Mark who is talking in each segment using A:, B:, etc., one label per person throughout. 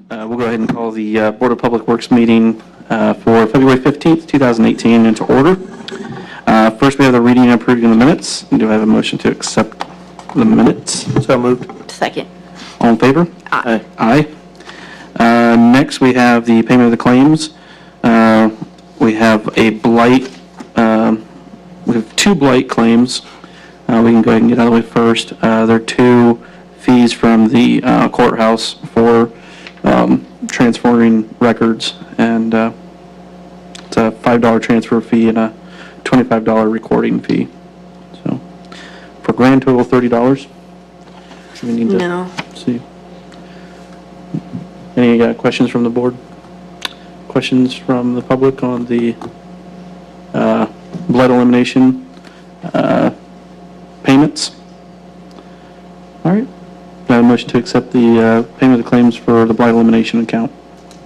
A: We'll go ahead and call the Board of Public Works meeting for February 15th, 2018 into order. First, we have the reading and approving of the minutes. Do I have a motion to accept the minutes?
B: So moved.
C: Second.
A: All in favor?
C: Aye.
A: Aye. Next, we have the payment of the claims. We have a blight, we have two blight claims. We can go ahead and get out of the way first. There are two fees from the courthouse for transferring records, and it's a $5 transfer fee and a $25 recording fee. So, for a grand total of $30. We need to
C: No.
A: see. Any questions from the board? Questions from the public on the blood elimination payments? All right. Do I have a motion to accept the payment of the claims for the blood elimination account?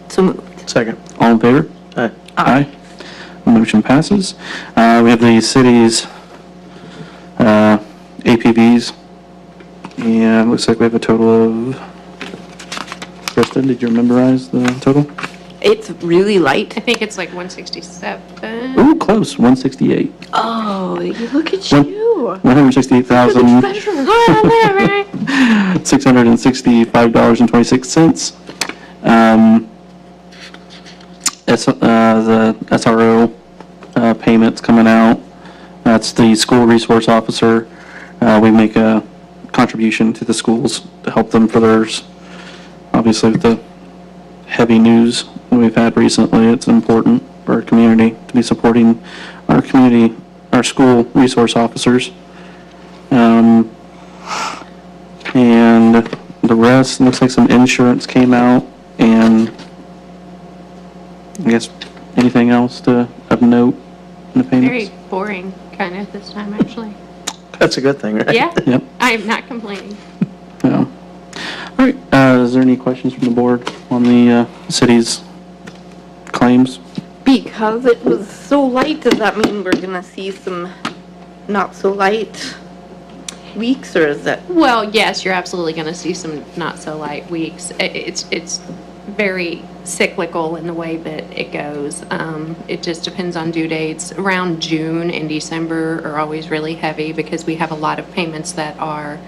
C: So moved.
B: Second.
A: All in favor?
B: Aye.
A: Aye. Motion passes. We have the city's APVs, and it looks like we have a total of, Kristen, did you memorize the total?
C: It's really light.
D: I think it's like 167.
A: Ooh, close, 168.
C: Oh, look at
A: One-
C: you.
A: 168,000.
C: Treasure.
A: $665.26. The SRO payments coming out. That's the school resource officer. We make a contribution to the schools to help them for theirs. Obviously, with the heavy news we've had recently, it's important for our community to be supporting our community, our school resource officers. And the rest, looks like some insurance came out, and I guess anything else of note in the payments?
D: Very boring, kind of, this time, actually.
B: That's a good thing, right?
D: Yeah,
A: Yep.
D: I'm not complaining.
A: Yeah. All right, is there any questions from the board on the city's claims?
C: Because it was so light, does that mean we're gonna see some not so light weeks, or is that?
D: Well, yes, you're absolutely going to see some not-so-light weeks. It's very cyclical in the way that it goes. It just depends on due dates. Around June and December are always really heavy because we have a lot of payments that are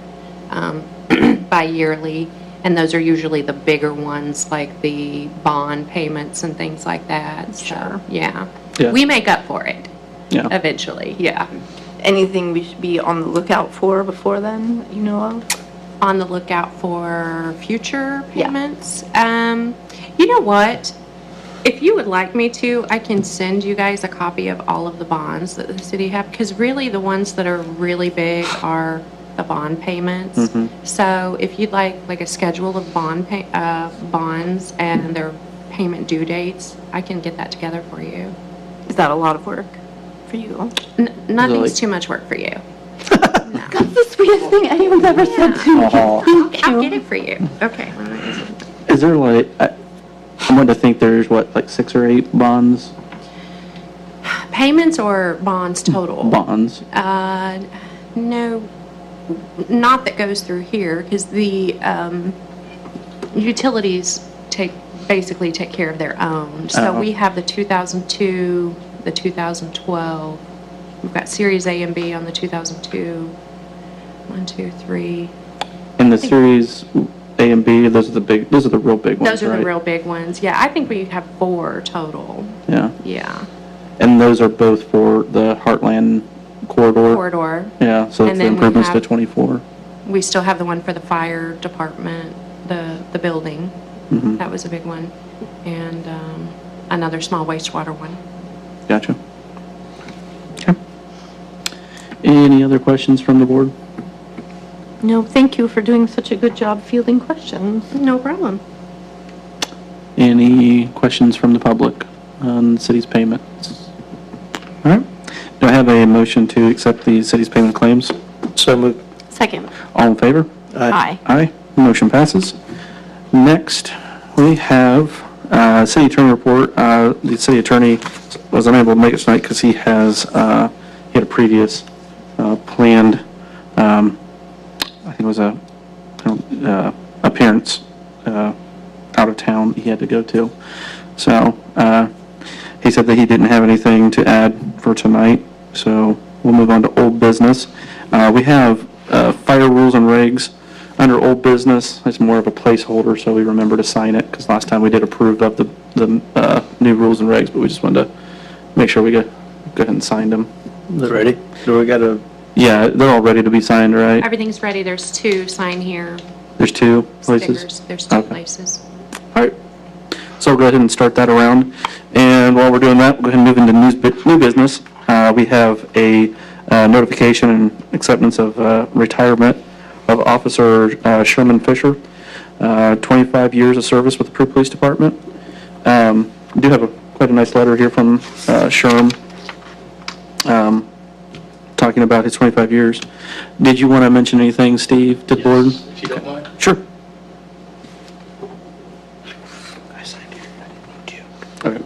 D: bi-yearly, and those are usually the bigger ones, like the bond payments and things like that.
C: Sure.
D: So, yeah.
A: Yeah.
D: We make up for it
A: Yeah.
D: eventually, yeah.
C: Anything we should be on the lookout for before then, that you know of?
D: On the lookout for future
C: Yeah.
D: payments. You know what? If you would like me to, I can send you guys a copy of all of the bonds that the city have, because really the ones that are really big are the bond payments.
A: Mhm.
D: So if you'd like a schedule of bonds and their payment due dates, I can get that together for you.
C: Is that a lot of work for you?
D: Nothing's
A: Really?
D: too much work for you. No.
C: That's the sweetest thing anyone's ever said to me.
D: I'll get it for you. Okay.
A: Is there like, I'm going to think there's what, like 6 or 8 bonds?
D: Payments or bonds total?
A: Bonds.
D: No, not that goes through here, because the utilities basically take care of their own. So
A: Uh-huh.
D: we have the 2002, the 2012. We've got Series A and B on the 2002. 1, 2, 3.
A: And the series A and B, those are the real big ones,
D: Those are
A: right?
D: the real big ones. Yeah, I think we have 4 total.
A: Yeah.
D: Yeah.
A: And those are both for the Heartland corridor?
D: Corridor.
A: Yeah, so it's
D: And
A: the
D: then we
A: improvements to
D: have-
A: 24.
D: We still have the one for the fire department, the building.
A: Mhm.
D: That was a big one. And another small wastewater one.
A: Gotcha. Okay. Any other questions from the board?
C: No, thank you for doing such a good job fielding questions.
D: No problem.
A: Any questions from the public on the city's payments? All right. Do I have a motion to accept the city's payment claims?
B: So moved.
C: Second.
A: All in favor?
C: Aye.
A: Aye. Motion passes. Next, we have city attorney report. The city attorney was unable to make it tonight because he had a previous planned, I think it was a appearance out out of town he had to go to. So he said that he didn't have anything to add for tonight, so we'll move on to old business. We have fire rules and regs under old business. It's more of a placeholder, so we remember to sign it, because last time we did approve of the new rules and regs, but we just wanted to make sure we go ahead and signed them.
B: Is it ready? Do we got a,
A: Yeah, they're all ready to be signed, right?
D: Everything's ready. There's 2 sign here
A: There's 2 places?
D: stickers. There's 2
A: Okay.
D: places.
A: All right. So we'll go ahead and start that around. And while we're doing that, we'll go ahead and move into new business. We have a notification and acceptance of retirement of Officer Sherman Fisher, 25 years of service with the Peru Police Department. We do have quite a nice letter here from Sherm, talking about his 25 years. Did you want to mention anything, Steve, to the board?
E: Yes, if you don't mind.
A: Sure. Okay.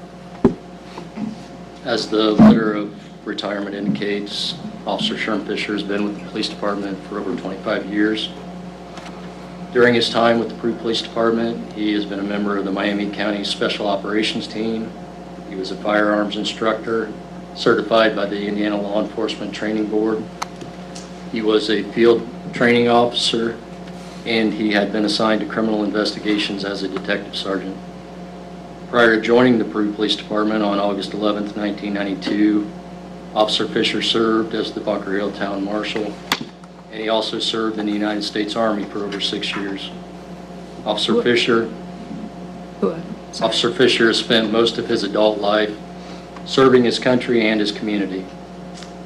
E: As the letter of retirement indicates, Officer Sherm Fisher has been with the police department for over 25 years. During his time with the Peru Police Department, he has been a member of the Miami County Special Operations Team. He was a firearms instructor, certified by the Indiana Law Enforcement Training Board. He was a field training officer, and he had been assigned to criminal investigations as a detective sergeant. Prior to joining the Peru Police Department on August 11, 1992, Officer Fisher served as the Bunker Hill Town Marshal, and he also served in the United States Army for over 6 years. Officer Fisher has spent most of his adult life serving his country and his community.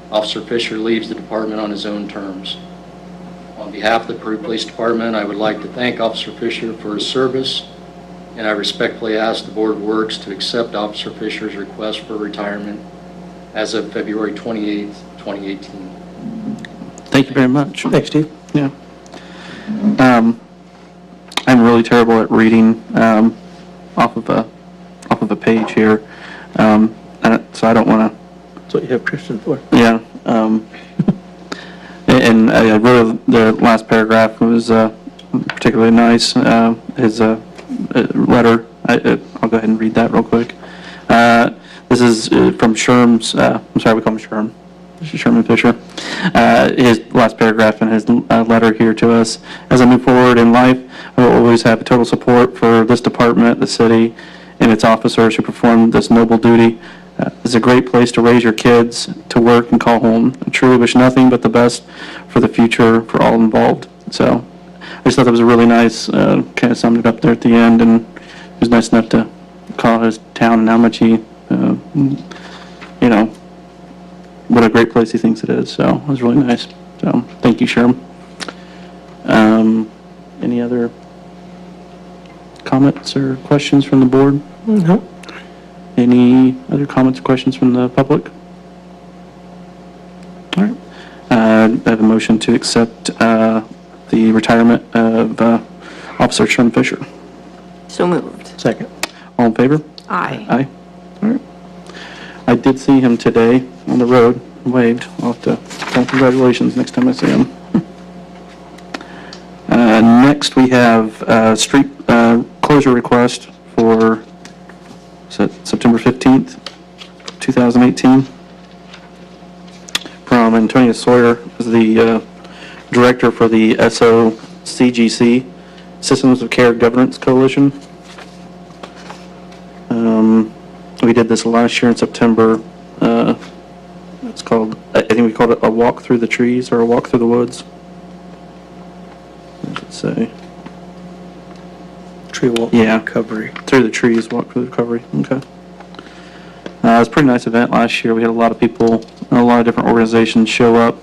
E: Officer Fisher leaves the department on his own terms. On behalf of the Peru Police Department, I would like to thank Officer Fisher for his service, and I respectfully ask the Board of Works to accept Officer Fisher's request for retirement as of February 28, 2018.
A: Thank you very much.
B: thanks, Steve.
A: Yeah. I'm really terrible at reading off of a page here, so I don't want to.
B: That's what you have Christian for.
A: Yeah. And I really, the last paragraph was particularly nice. His letter. I'll go ahead and read that real quick. This is from Sherm's. I'm sorry, we call him Sherm. Sherman Fisher. His last paragraph in his letter here to us. As I move forward in life, I will always have total support for this department, the city, and its officers who perform this noble duty. It's a great place to raise your kids, to work and call home. I truly wish nothing but the best for the future for all involved. So I just thought that was a really nice, kind of summed it up there at the end, and it was nice enough to call his town and how much he, you know, what a great place he thinks it is. So it was really nice. So thank you, Sherm. Any other comments or questions from the board?
B: No.
A: Any other comments or questions from the public? All right. I have a motion to accept the retirement of Officer Sherm Fisher.
C: So moved.
B: Second.
A: All in favor?
C: Aye.
A: Aye. All right. I did see him today on the road, waved. I'll have to tell him congratulations next time I see him. Next, we have street closure request for September 15th, 2018, from Antonia Sawyer, as the director for the SOCGC, Systems of Care Governance Coalition. We did this last year in September. It's called, I think we called it a walk through the trees or a walk through the woods. What does it say?
B: Tree walk.
A: Yeah.
B: Recovery.
A: Through the trees, walk through the recovery. Okay. It was a pretty nice event last year. We had a lot of people, a lot of different organizations show up,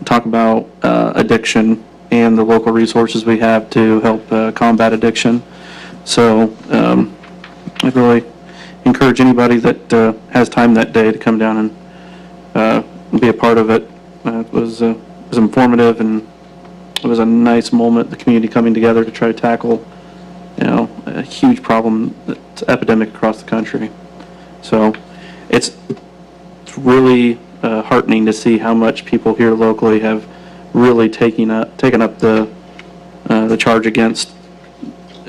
A: talk about addiction and the local resources we have to help combat addiction. So I'd really encourage anybody that has time that day to come down and be a part of it. It was informative, and it was a nice moment, the community coming together to try to tackle, you know, a huge problem that's epidemic across the country. So it's really heartening to see how much people here locally have really taken up the charge against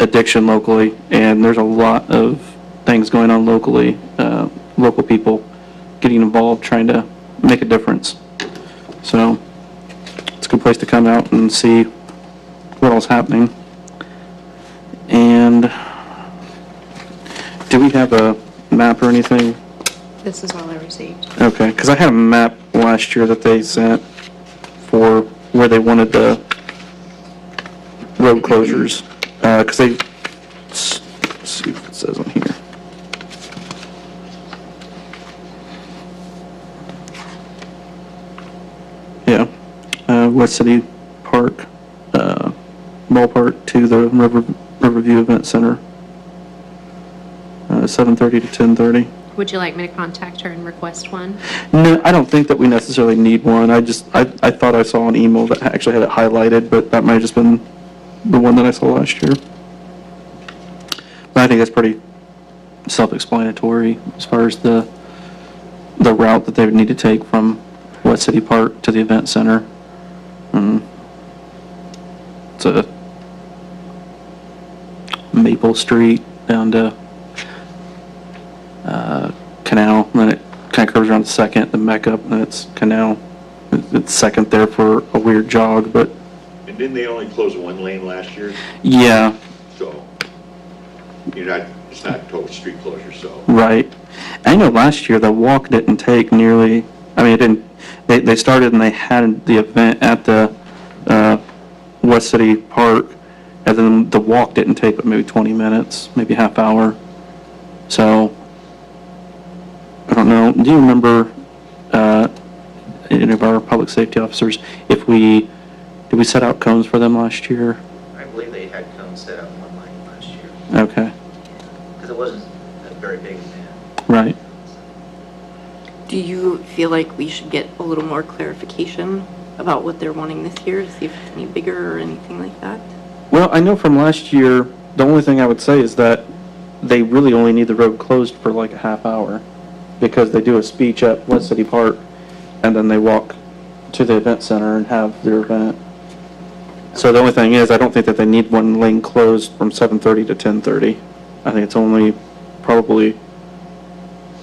A: addiction locally, and there's a lot of things going on locally, local people getting involved, trying to make a difference. So it's a good place to come out and see what all's happening. And do we have a map or anything?
D: This is all I received.
A: Okay, because I had a map last year that they sent for where they wanted the road closures, because they, let's see what it says on here. Yeah, West City Park, ballpark to the Riverview Event Center, 7:30 to 10:30.
D: Would you like me to contact her and request one?
A: No, I don't think that we necessarily need one. I thought I saw an email that actually had it highlighted, but that might have just been the one that I saw last year. But I think that's pretty self-explanatory as far as the route that they would need to take from West City Park to the event center. It's a Maple Street down to Canal, and then it kind of curves around to Second, then back up, and then it's Canal. It's Second there for a weird jog, but
F: And didn't they only close one lane last year?
A: yeah,
F: So, it's not total street closure, so.
A: right. I know last year the walk didn't take nearly, I mean, it didn't, they started and they had the event at the West City Park, and then the walk didn't take but maybe 20 minutes, maybe half hour. So, I don't know, do you remember, any of our public safety officers, did we set out cones for them last year?
G: I believe they had cones set up one line last year,
A: Okay,
G: because it wasn't a very big event.
A: right.
C: Do you feel like we should get a little more clarification about what they're wanting this year, to see if it's any bigger or anything like that?
A: Well, I know from last year, the only thing I would say is that they really only need the road closed for like a half hour, because they do a speech at West City Park, and then they walk to the event center and have their event. So the only thing is, I don't think that they need one lane closed from 7:30 to 10:30. I think it's only probably,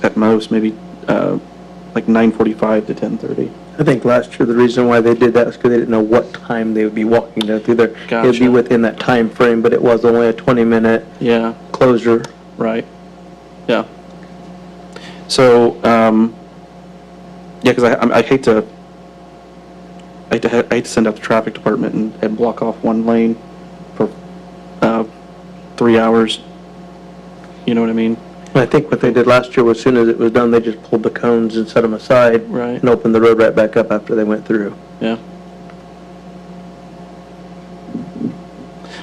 A: at most, maybe like 9:45 to 10:30.
B: I think last year, the reason why they did that was because they didn't know what time they would be walking down through there. It'd
A: Gotcha.
B: be within that time frame, but it was only a 20-minute
A: Yeah.
B: closure.
A: Right, yeah. So, yeah, because I hate to send out the traffic department and block off one lane for 3 hours. You know what I mean?
B: I think what they did last year, as soon as it was done, they just pulled the cones and set them aside.
A: Right.
B: And opened the road right back up after they went through.
A: Yeah.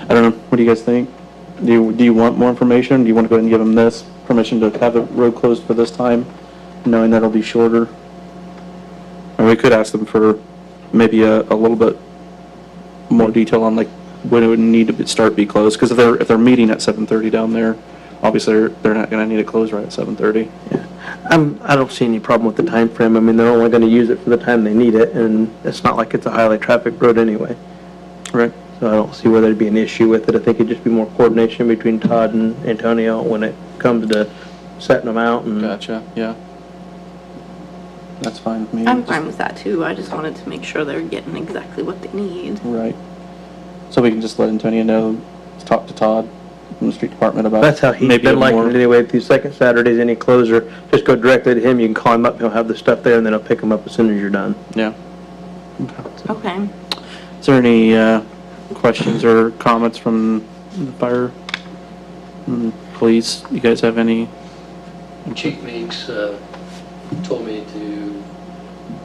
A: I don't know, what do you guys think? Do you want more information? Do you want to go ahead and give them this permission to have the road closed for this time, knowing that it'll be shorter? Or we could ask them for maybe a little bit more detail on like when it would need to be closed, because if they're meeting at 7:30 down there, obviously they're not going to need it closed right at 7:30.
B: I don't see any problem with the time frame. I mean, they're only going to use it for the time they need it, and it's not like it's a highly trafficked road anyway.
A: Right.
B: So I don't see where there'd be an issue with it. I think it'd just be more coordination between Todd and Antonio when it comes to setting them out and.
A: Gotcha, yeah. That's fine with me.
C: I'm fine with that too, I just wanted to make sure they're getting exactly what they need.
A: Right. So we can just let Antonio know, talk to Todd from the street department about.
B: That's how he's
A: maybe
B: been
A: a
B: liking
A: more-
B: it anyway. Through second Saturdays, any closer, just go directly to him. You can call him up. He'll have the stuff there, and then he'll pick them up as soon as you're done.
A: Yeah.
C: Okay.
A: Is there any questions or comments from the fire, police? You guys have any?
E: Chief Meeks told me to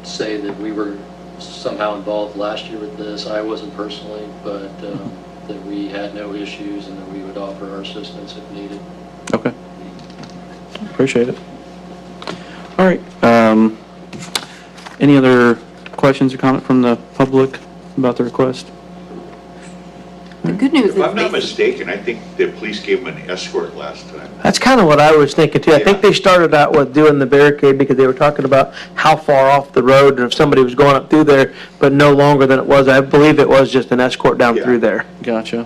E: say that we were somehow involved last year with this. I wasn't personally, but that we had no issues and that we would offer our assistance if needed.
A: Okay. Appreciate it. All right. Any other questions or comment from the public about the request?
C: The good news is
F: If I'm not
C: they-
F: mistaken, I think the police gave them an escort last time.
B: That's kind of what I was thinking too. I think they started out with doing the barricade because they were talking about how far off the road and if somebody was going up through there, but no longer than it was. I believe it was just an escort down
F: Yeah.
B: through there.
A: Gotcha.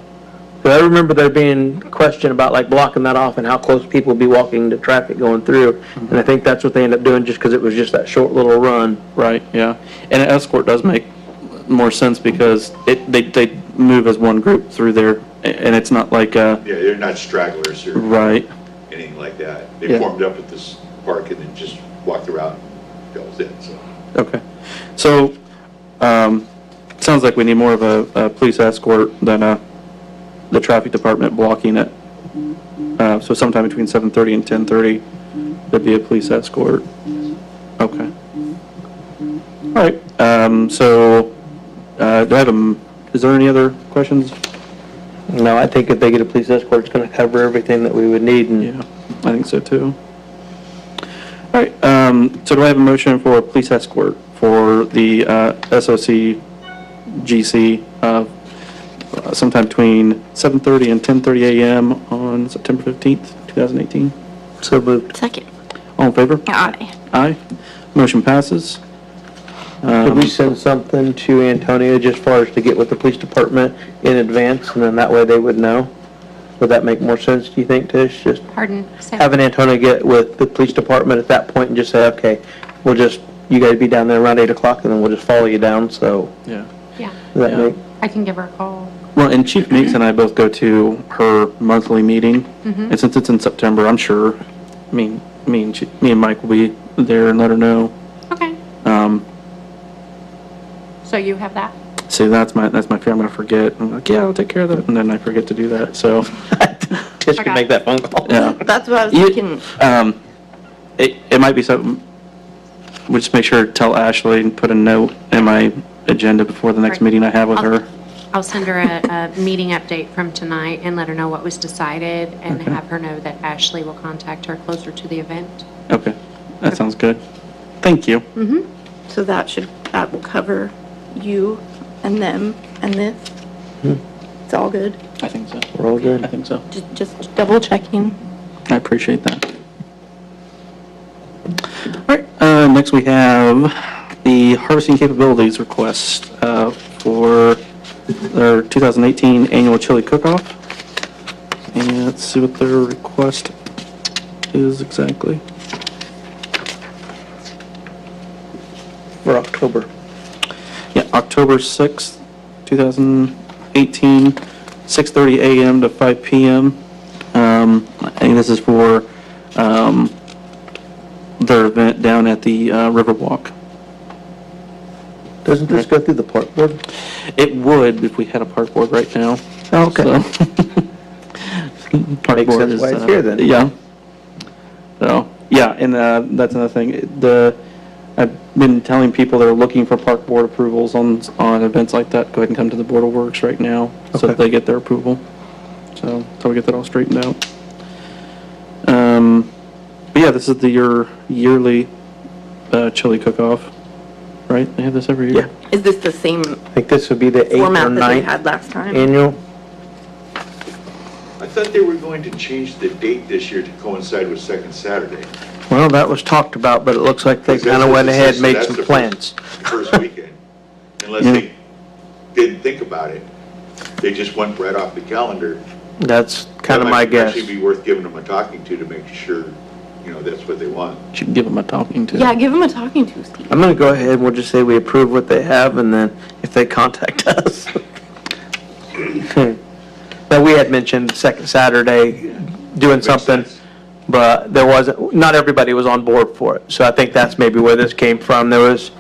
B: But I remember there being question about like blocking that off and how close people would be walking to traffic going through. And I think that's what they ended up doing just because it was just that short little run.
A: Right, yeah. And an escort does make more sense because they move as one group through there, and it's not like,
F: Yeah, they're not stragglers or
A: right,
F: anything like that.
A: Yeah.
F: They formed up at this park and then just walked around. That was it, so.
A: okay. So, sounds like we need more of a police escort than the traffic department blocking it. So sometime between 7:30 and 10:30, there'd be a police escort. Okay. All right, so, do I have is there any other questions?
B: No, I think if they get a police escort, it's gonna cover everything that we would need and
A: Yeah, I think so too. All right, so do I have a motion for a police escort for the SOC GC sometime between 7:30 and 10:30 a.m. on September 15th, 2018?
B: so moved.
C: Second.
A: All in favor?
C: Aye.
A: Aye. Motion passes.
B: Could we send something to Antonio just far as to get with the police department in advance, and then that way they would know? Would that make more sense, do you think, Tish? Just
D: Pardon? Say-
B: having Antonio get with the police department at that point and just say, okay, you guys be down there around 8 o'clock, and then we'll just follow you down, so,
A: Yeah.
D: Yeah,
B: does that
A: Yeah.
B: make?
D: I can give her a call.
A: Well, and Chief Meeks and I both go to her monthly meeting, and since it's in September, I'm sure, me and Mike will be there and let her know.
D: Okay, so you have that?
A: See, that's my fear, I'm gonna forget. I'm like, yeah, I'll take care of that, and then I forget to do that, so,
B: Tish
D: I
B: can
D: got
B: make
D: it.
B: that phone call.
A: yeah.
C: That's what I was
A: You-
C: thinking.
A: It might be something, we'll just make sure to tell Ashley and put a note in my agenda before the next
D: Right.
A: meeting I have with her.
D: I'll send her a meeting update from tonight and let her know what was decided and
A: Okay.
D: have her know that Ashley will contact her closer to the event.
A: Okay, that sounds good. Thank you.
C: So that will cover you and them and this. It's all good.
A: I think so.
B: We're all
A: I
B: good.
A: think so.
C: Just double checking.
A: I appreciate that. All right, next we have the harvesting capabilities request for their 2018 annual chili cook-off. And let's see what their request is exactly.
B: For October.
A: Yeah, October 6th, 2018, 6:30 a.m. to 5 p.m. I think this is for their event down at the Riverwalk.
B: Doesn't this go through the park board?
A: It would if we had a park board right now.
B: Okay.
A: So- Park
B: Makes
A: board
B: sense
A: is,
B: why it's here then.
A: Yeah. So, yeah, and that's another thing. I've been telling people that are looking for park board approvals on events like that, go ahead and come to the Board of Works right now, so that
B: Okay.
A: they get their approval. So, we get that all straightened out. But yeah, this is your yearly chili cook-off, right? They have this every year?
B: Yeah.
C: Is this the same
B: I think this would be the 8th or
C: format that they
B: 9th
C: had last time?
B: annual.
F: I thought they were going to change the date this year to coincide with Second Saturday.
B: Well, that was talked about, but it looks like they kind of went ahead and made some plans.
F: First weekend, unless they didn't think about it. They just went right off the calendar.
B: That's kind of my
F: That
B: guess.
F: might actually be worth giving them a talking to make sure, that's what they want.
A: You can give them a talking to.
C: Yeah, give them a talking to, Steve.
B: I'm gonna go ahead and we'll just say we approve what they have, and then if they contact us. Now, we had mentioned second Saturday, doing
F: Makes
B: something,
F: sense.
B: but there wasn't, not everybody was on board for it. So I think that's maybe where this came from. There was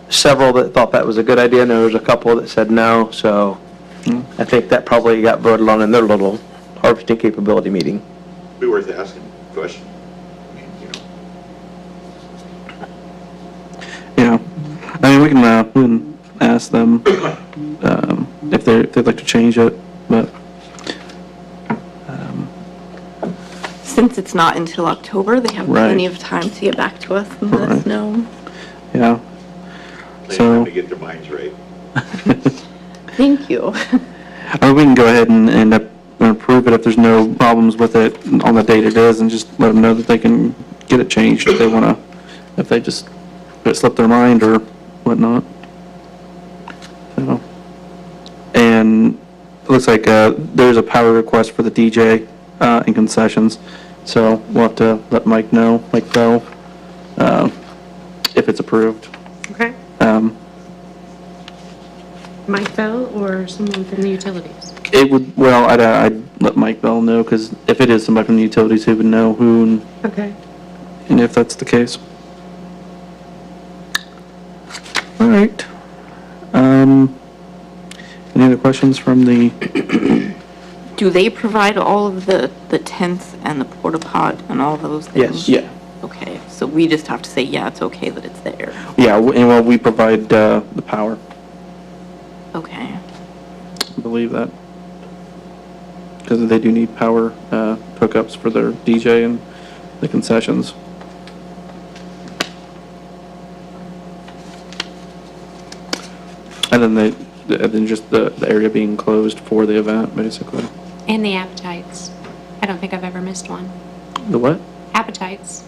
B: several that thought that was a good idea, and there was a couple that said no, so I think that probably got voted on in their little harvesting capability meeting.
F: Be worth asking a question. I mean,
A: Yeah, I mean, we can ask them, if they'd like to change it, but,
C: Since it's not until October, they have
A: Right.
C: plenty of time to get back to us and let us
A: Right.
C: know.
A: yeah.
F: They
A: So-
F: have to get their minds right.
C: Thank you.
A: Or we can go ahead and approve it if there's no problems with it on the date it is, and just let them know that they can get it changed if they wanna, if they just, if it slipped their mind or whatnot. So, and looks like there's a power request for the DJ and concessions, so we'll have to let Mike know, Mike Bell, if it's approved.
D: Okay. Mike Bell or someone from the utilities?
A: It would, well, I'd let Mike Bell know, because if it is somebody from the utilities, he would know who
D: Okay.
A: and if that's the case. All right. Any other questions from the,
C: Do they provide all of the tents and the porta pot and all those things?
B: Yes.
A: yeah,
C: Okay, so we just have to say, yeah, it's okay that it's there.
A: yeah, and well, we provide the power,
C: Okay.
A: I believe that. Because they do need power hookups for their DJ and the concessions. And then just the area being closed for the event, basically.
D: And the appetites. I don't think I've ever missed one.
A: The what?
D: Appetites.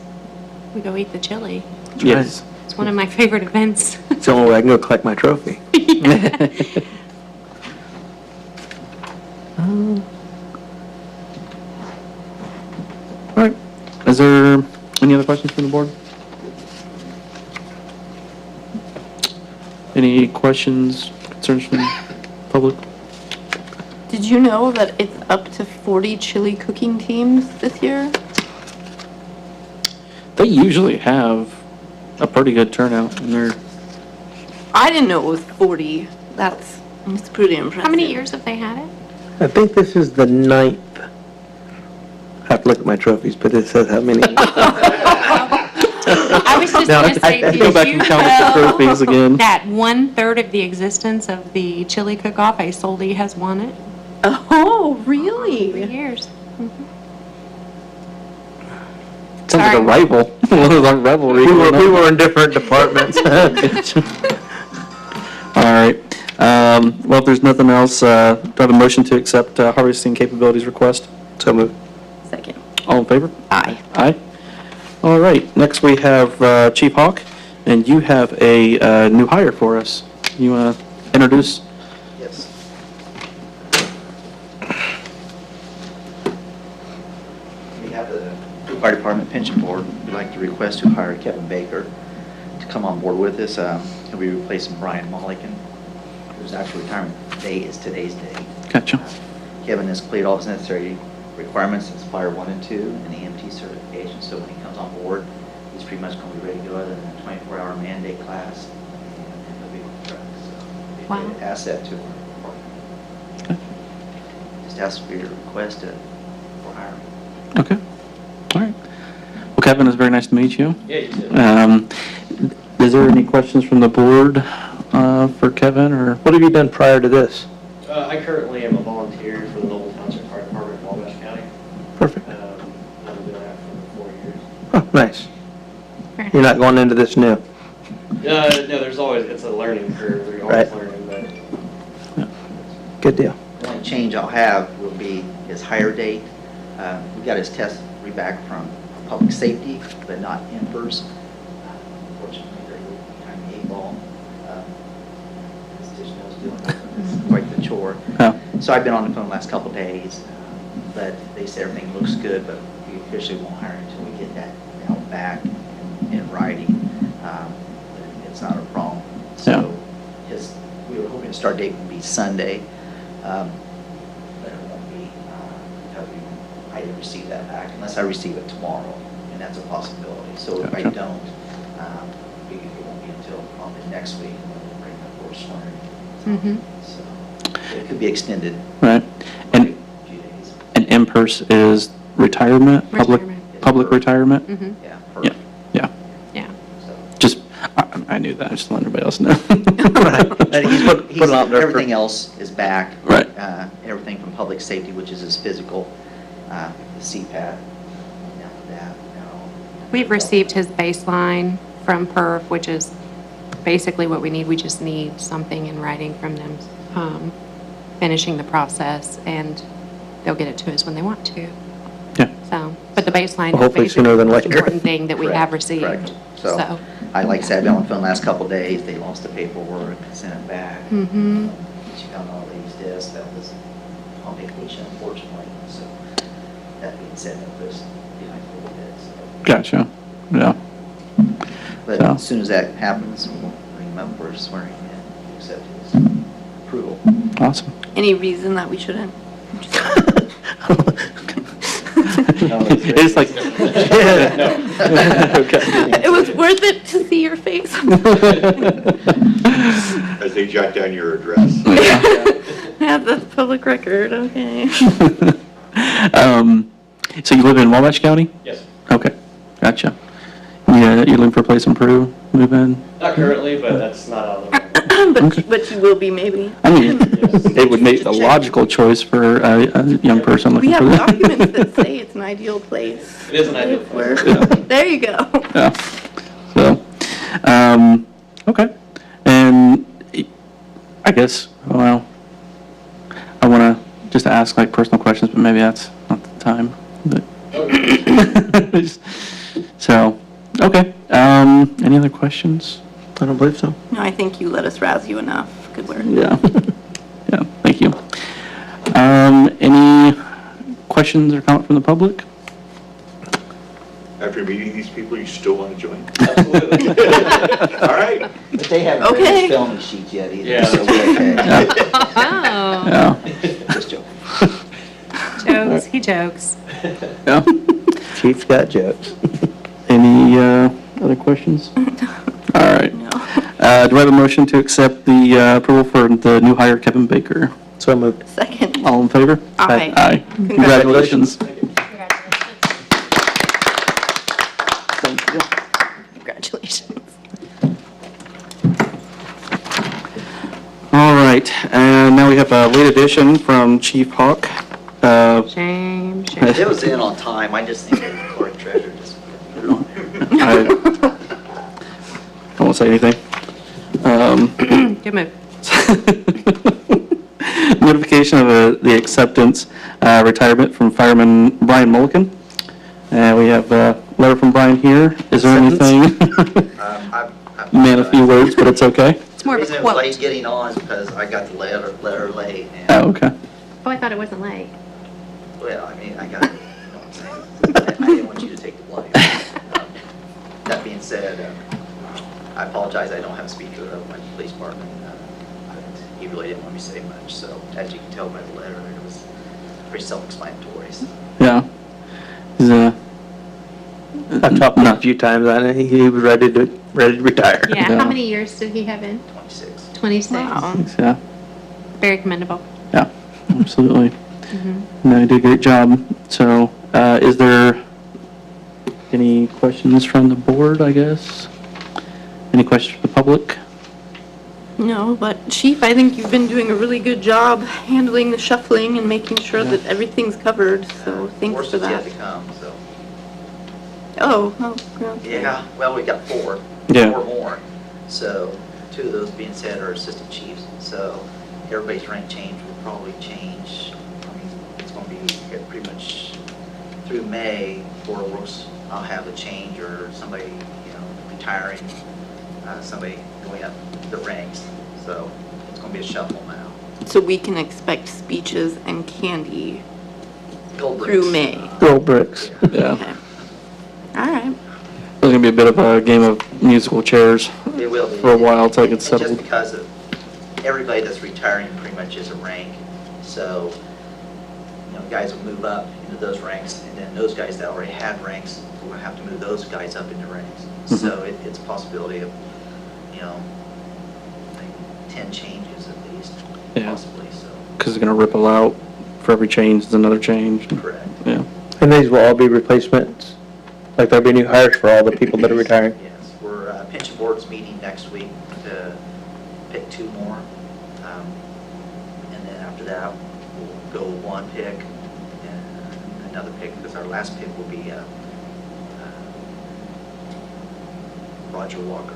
D: We go eat the chili.
A: Yes.
D: It's one of my favorite events.
B: It's the only way I can go collect my trophy.
A: All right. Is there any other questions from the board? Any questions, concerns from the public?
C: Did you know that it's up to 40 chili cooking teams this year?
A: They usually have a pretty good turnout in their,
C: I didn't know it was 40. That's pretty impressive.
D: How many years have they had it?
B: I think this is the 9th. I have to look at my trophies, but it says how many.
D: I was just
B: No,
D: going to say,
B: I
D: did
A: go back
D: you
A: and count the
D: know
A: trophies again.
D: that 1/3 of the existence of the chili cook-off, a Soldi has won it
C: Oh,
D: for
C: really?
D: years?
A: sounds like a
D: Sorry.
A: rival, one of our rivalry.
B: We were in different departments.
A: All right. Well, if there's nothing else, do I have a motion to accept harvesting capabilities request?
B: So moved.
C: Second.
A: All in favor?
C: Aye.
A: Aye. All right. Next, we have Chief Hawk, and you have a new hire for us. You want to introduce?
G: Yes. We have the Fire Department Pension Board. We'd like to request to hire Kevin Baker to come on board with us. He'll be replacing Brian Mulligan, whose actual retirement day is today's day.
A: Gotcha.
G: Kevin has completed all his necessary requirements as Fire 1 and 2 and the EMT certification, so when he comes on board, he's pretty much going to be ready to go other than the 24-hour mandate class, and he'll be on track, so it'll
D: Wow.
G: be an asset to our department.
A: Okay.
G: Just ask for your request for hiring.
A: Okay. All right. Well, Kevin, it's very nice to meet you.
H: Yeah, you too.
A: Is there any questions from the board for Kevin, or?
B: What have you done prior to this?
H: I currently am a volunteer for the Noble Township Fire Department in Wabash County.
B: Perfect.
H: I've been doing that for 4 years.
B: Oh, nice. You're not going into this new?
H: No, there's always, it's a learning curve, we're always
B: Right.
H: learning, but
B: Good deal.
G: The only change I'll have will be his hire date. We got his test back from public safety, but not IMPERS. Unfortunately, they're kind of eight-ball. As Tish knows, doing it's quite the chore.
A: Oh.
G: So I've been on the phone the last couple of days, but they say everything looks good, but we officially won't hire until we get that out back in writing. It's not a problem. So we were hoping the start date would be Sunday, but it won't be, because I didn't receive that back unless I receive it tomorrow, and that's a possibility. So if I
A: Gotcha.
G: don't, it won't be until probably next week when we bring the first swearing.
D: Mm-hmm.
G: So it could be extended
A: Right.
G: by
A: And
G: a few days.
A: an IMPERS is retirement?
D: Retirement.
A: Public retirement?
D: Mm-hmm.
G: Yeah,
A: Yeah,
G: perfect.
A: yeah.
D: Yeah.
G: So,
A: Just, I knew that, I just let everybody else know.
G: but
B: Put it out there for-
G: everything else is back.
A: Right.
G: Everything from public safety, which is his physical, the CPAP, down to that, now.
D: We've received his baseline from PERF, which is basically what we need. We just need something in writing from them, finishing the process, and they'll get it to us when they want to.
A: Yeah.
D: So, but the baseline
B: Well,
D: is
B: hopefully
D: basically
B: sooner
D: the
B: than
D: most
B: later.
D: important thing that we have
G: Correct,
D: received.
G: correct. So, I, like I said, I've been on the phone the last couple of days, they lost the paperwork, sent it back.
D: Mm-hmm.
G: She found all these discs, that was on vacation, unfortunately, so that being said, that was behind a little bit, so.
A: Gotcha. Yeah.
G: But
A: So-
G: as soon as that happens, we'll bring him up for swearing in, accept his approval.
A: Awesome.
C: Any reason that we shouldn't?
A: It's like,
C: It was worth it to see your face.
F: As they jot down your address.
C: Yeah, that's public record, okay.
A: So you live in Wabash County?
H: Yes.
A: Okay, gotcha. Yeah, you're looking for a place in Peru, move in?
H: Not currently, but that's not out of the realm.
C: But you will be maybe.
A: I mean, it would make the logical choice for a young person
C: We
A: looking
C: have
A: for that.
C: documents that say it's an ideal place.
H: It is an ideal place.
C: There you go.
A: Yeah. So, okay. And I guess, well, I want to just ask like personal questions, but maybe that's not the time. But so, okay. Any other questions?
B: I don't believe so.
C: No, I think you let us razz you enough. Good work.
A: Yeah. Yeah, thank you. Any questions or comment from the public?
F: After meeting these people, you still want to join?
H: Absolutely.
F: All right.
G: But they haven't
C: Okay.
G: read his spelling sheet yet either,
H: Yeah.
G: so we're okay.
D: Oh,
A: Yeah.
G: Just joking.
D: jokes, he jokes.
A: Yeah.
B: Chief's got jokes.
A: Any other questions? All right.
C: No.
A: Do I have a motion to accept the approval for the new hire Kevin Baker?
B: So moved.
C: Second.
A: All in favor?
C: Aye.
A: Aye. Congratulations. Thank you.
C: Congratulations.
A: All right, and now we have a late addition from Chief Hawk.
D: Shame, shame.
G: It was in on time, I just think the clerk treasurer just put it on there.
A: I won't say anything.
D: Good move.
A: Notification of the acceptance, retirement from Fireman Brian Mulligan. And we have a letter from Brian here. Is there anything? Man, a few words, but it's okay.
D: It's more of a
G: The reason it was late
D: quote.
G: getting on is because I got the letter late, and,
A: Oh, okay.
D: Oh, I thought it wasn't late.
G: well, I mean, I got it, you know what I'm saying? I didn't want you to take the blame. That being said, I apologize, I don't have a speaker of my police department. He really didn't want me to say much, so as you can tell by the letter, it was pretty self-explanatory. So.
A: Yeah. He's
B: I've talked to him a few times on it. He was ready to retire.
D: Yeah,
A: Yeah.
D: how many years did he have in?
G: 26.
D: 26.
C: Wow.
A: Yeah,
D: Very commendable.
A: yeah, absolutely.
D: Mhm.
A: No, you did a great job. So, is there any questions from the board, I guess? Any questions from the public?
C: No, but Chief, I think you've been doing a really good job handling the shuffling and making sure that everything's covered, so thanks
G: Worst
C: for
G: is
C: that.
G: yet to come, so.
C: Oh, okay.
G: Yeah, well, we got four.
A: Yeah.
G: Four more. So, two of those being said are assistant chiefs. So, everybody's rank change will probably change. I mean, it's going to be pretty much through May, 4 works, I'll have a change or somebody, retiring, somebody going up the ranks. So, it's going to be a shuffle now.
C: So we can expect speeches and candy
G: Gold
C: through
G: bricks.
C: May.
A: Gold bricks. Yeah.
C: Okay. All right.
A: There's gonna be a bit of a game of musical chairs
G: It will be.
A: for a while till it
G: And
A: gets
G: just
A: settled.
G: because of, everybody that's retiring pretty much is a rank, so, guys will move up into those ranks, and then those guys that already had ranks, will have to move those guys up into ranks. So it's a possibility of, like 10 changes at least,
A: Yeah.
G: possibly, so,
A: Because it's gonna ripple out. For every change, there's another change.
G: correct.
A: Yeah.
B: And these will all be replacements? Like there'll be new hires for all the people that are retiring?
G: Yes, we're, pension board's meeting next week to pick 2 more. And then after that, we'll go one pick and another pick, because our last pick will be Roger Walker.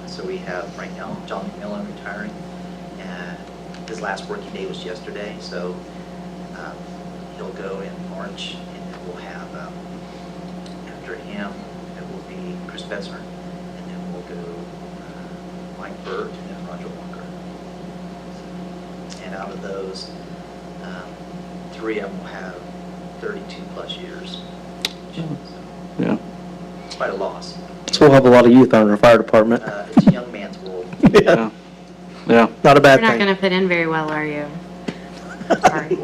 G: So we have right now John McMillan retiring, and his last working day was yesterday, so he'll go in March, and then we'll have, after him, it will be Chris Betzner, and then we'll go Mike Burt, and then Roger Walker. And out of those, 3 of them will have 32-plus years.
A: Yeah.
G: It's quite a loss.
B: So we'll have a lot of youth on our fire department.
G: It's a young man's world.
A: Yeah. Yeah.
B: Not a
D: You're
B: bad
D: not going
B: thing.
D: to fit in very well, are you? Sorry.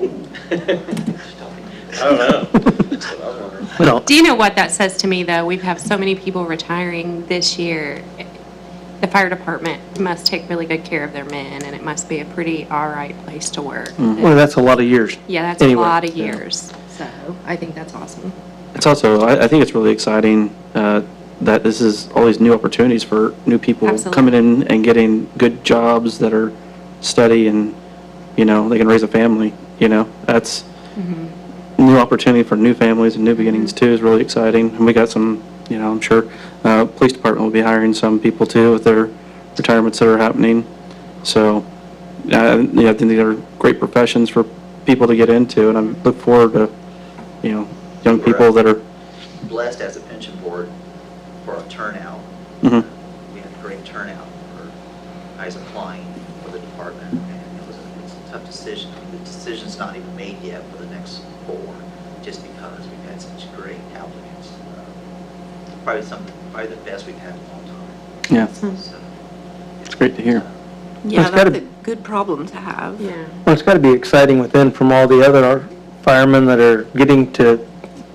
H: I don't know. That's what I was wondering.
B: We don't.
D: Do you know what that says to me, though? We've had so many people retiring this year. The fire department must take really good care of their men, and it must be a pretty all right place to work.
B: Well, that's a lot of years.
D: Yeah, that's
B: Anyway.
D: a lot of years. So I think that's awesome.
A: It's also, I think it's really exciting that this is all these new opportunities for new people
D: Absolutely.
A: coming in and getting good jobs that are steady and, you know, they can raise a family, you know? That's new opportunity for new families and new beginnings too is really exciting. And we got some, you know, I'm sure, police department will be hiring some people too with their retirements that are happening. So, yeah, I think these are great professions for people to get into, and I look forward to, you know, young people that are,
G: Blessed as a pension board for a turnout.
A: Mhm.
G: We had a great turnout for guys applying for the department, and it's a tough decision. The decision's not even made yet for the next 4, just because we've had such great applicants. Probably the best we've had in a long time.
A: yeah,
G: So,
A: it's great to hear.
C: Yeah,
B: It's gotta-
C: that's a good problem to have.
D: Yeah.
B: Well, it's got to be exciting within from all the other firemen that are getting to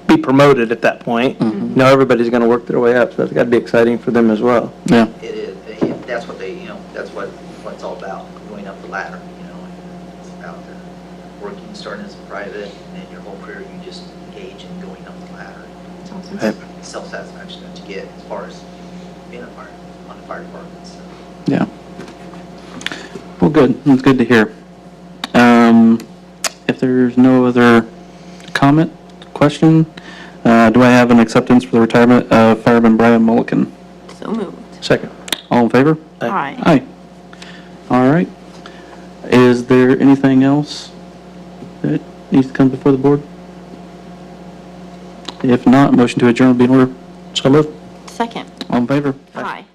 B: be promoted at that point. You know, everybody's going to work their way up, so that's got to be exciting for them as well.
A: Yeah,
G: it is, that's what that's what it's all about, going up the ladder, you know. It's about working, starting as a private, and then your whole career, you just engage in going up the ladder.
D: That's awesome.
B: Right.
G: Self-satisfaction that you get as far as being on the fire department, so.
A: yeah. Well, good, it's good to hear. If there's no other comment, question, do I have an acceptance for the retirement of Fireman Brian Mulliken?
C: So moved.
B: Second.
A: All in favor?
C: Aye.
A: Aye. All right. Is there anything else that needs to come before the board? If not, motion to adjourn will be in order.
B: So moved.
C: Second.
A: All in favor?
C: Aye.